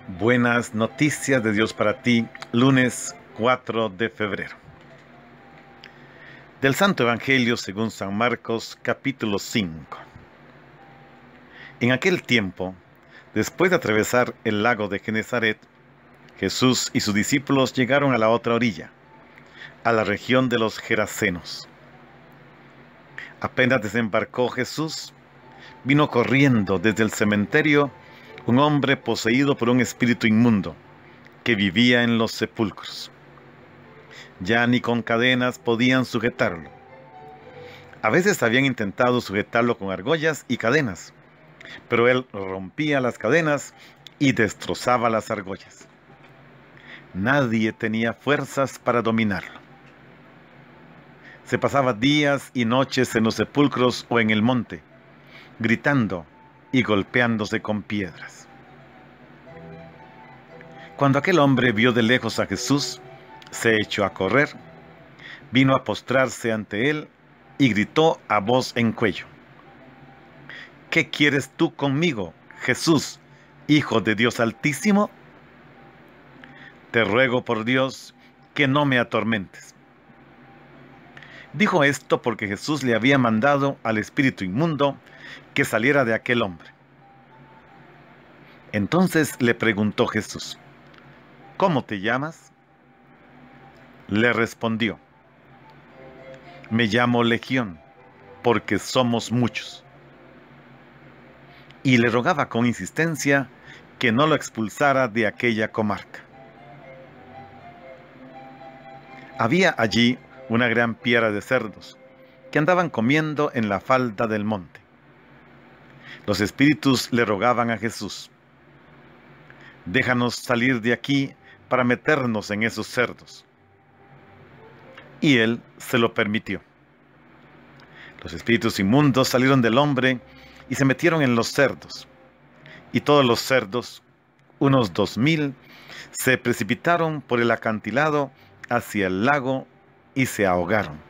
Buenas noticias de Dios para ti, lunes 4 de febrero. Del Santo Evangelio según San Marcos, capítulo 5. En aquel tiempo, después de atravesar el lago de Genesaret, Jesús y sus discípulos llegaron a la otra orilla, a la región de los Gerasenos. Apenas desembarcó Jesús, vino corriendo desde el cementerio un hombre poseído por un espíritu inmundo, que vivía en los sepulcros. Ya ni con cadenas podían sujetarlo. A veces habían intentado sujetarlo con argollas y cadenas, pero él rompía las cadenas y destrozaba las argollas. Nadie tenía fuerzas para dominarlo. Se pasaba días y noches en los sepulcros o en el monte, gritando y golpeándose con piedras. Cuando aquel hombre vio de lejos a Jesús, se echó a correr, vino a postrarse ante él y gritó a voz en cuello: ¿Qué quieres tú conmigo, Jesús, Hijo de Dios Altísimo? Te ruego por Dios que no me atormentes. Dijo esto porque Jesús le había mandado al espíritu inmundo que saliera de aquel hombre. Entonces le preguntó Jesús: ¿Cómo te llamas? Le respondió: Me llamo Legión, porque somos muchos. Y le rogaba con insistencia que no lo expulsara de aquella comarca. Había allí una gran piara de cerdos que andaban comiendo en la falda del monte. Los espíritus le rogaban a Jesús: Déjanos salir de aquí para meternos en esos cerdos. Y él se lo permitió. Los espíritus inmundos salieron del hombre y se metieron en los cerdos. Y todos los cerdos, unos 2000, se precipitaron por el acantilado hacia el lago y se ahogaron.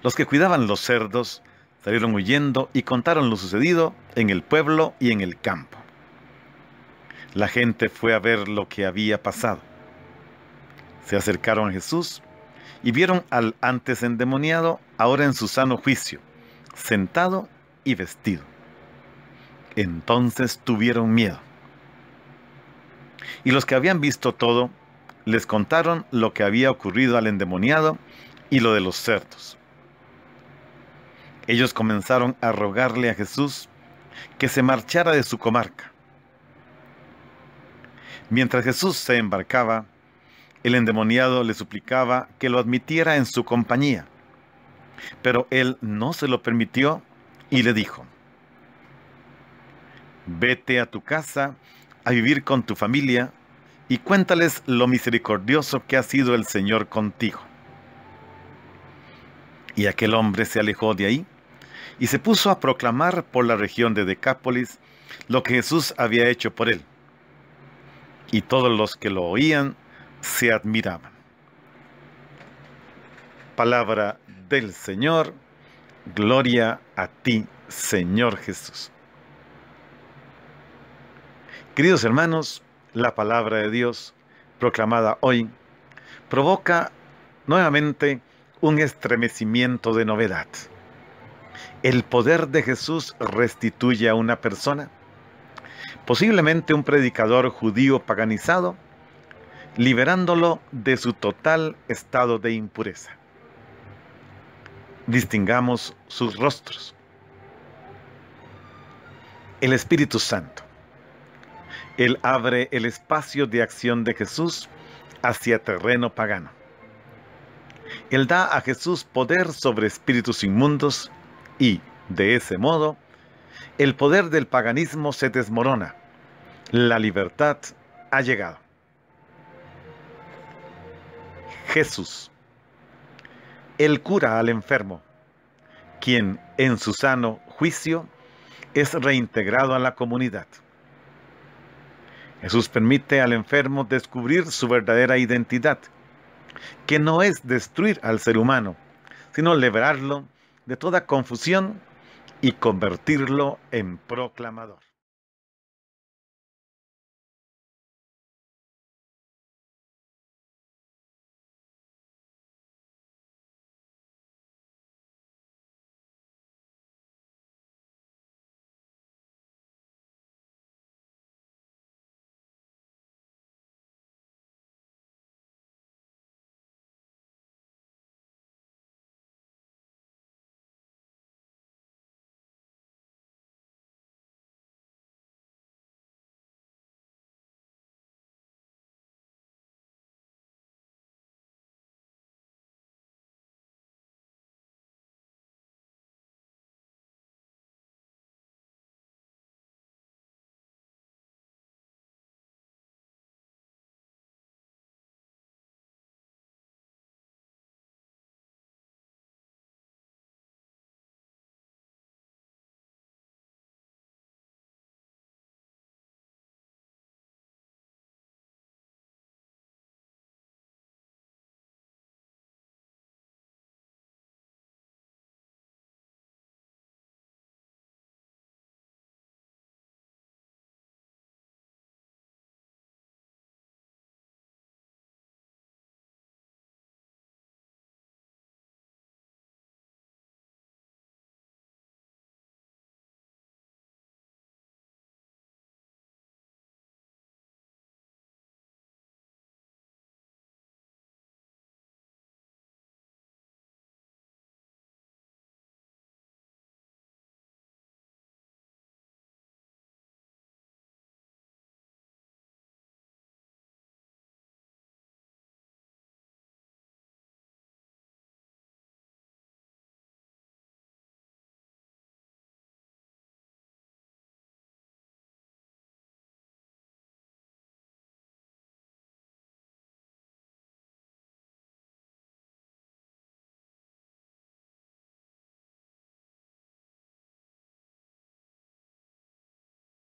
Los que cuidaban los cerdos salieron huyendo y contaron lo sucedido en el pueblo y en el campo. La gente fue a ver lo que había pasado. Se acercaron a Jesús y vieron al antes endemoniado, ahora en su sano juicio, sentado y vestido. Entonces tuvieron miedo. Y los que habían visto todo, les contaron lo que había ocurrido al endemoniado y lo de los cerdos. Ellos comenzaron a rogarle a Jesús que se marchara de su comarca. Mientras Jesús se embarcaba, el endemoniado le suplicaba que lo admitiera en su compañía, pero él no se lo permitió y le dijo: Vete a tu casa a vivir con tu familia y cuéntales lo misericordioso que ha sido el Señor contigo. Y aquel hombre se alejó de ahí y se puso a proclamar por la región de Decápolis lo que Jesús había hecho por él. Y todos los que lo oían se admiraban. Palabra del Señor. Gloria a ti, Señor Jesús. Queridos hermanos, la palabra de Dios proclamada hoy provoca nuevamente un estremecimiento de novedad. El poder de Jesús restituye a una persona, posiblemente un predicador judío paganizado, liberándolo de su total estado de impureza. Distingamos sus rostros. El Espíritu Santo. Él abre el espacio de acción de Jesús hacia terreno pagano. Él da a Jesús poder sobre espíritus inmundos y, de ese modo, el poder del paganismo se desmorona. La libertad ha llegado. Jesús. Él cura al enfermo, quien en su sano juicio es reintegrado a la comunidad. Jesús permite al enfermo descubrir su verdadera identidad, que no es destruir al ser humano, sino liberarlo de toda confusión y convertirlo en proclamador.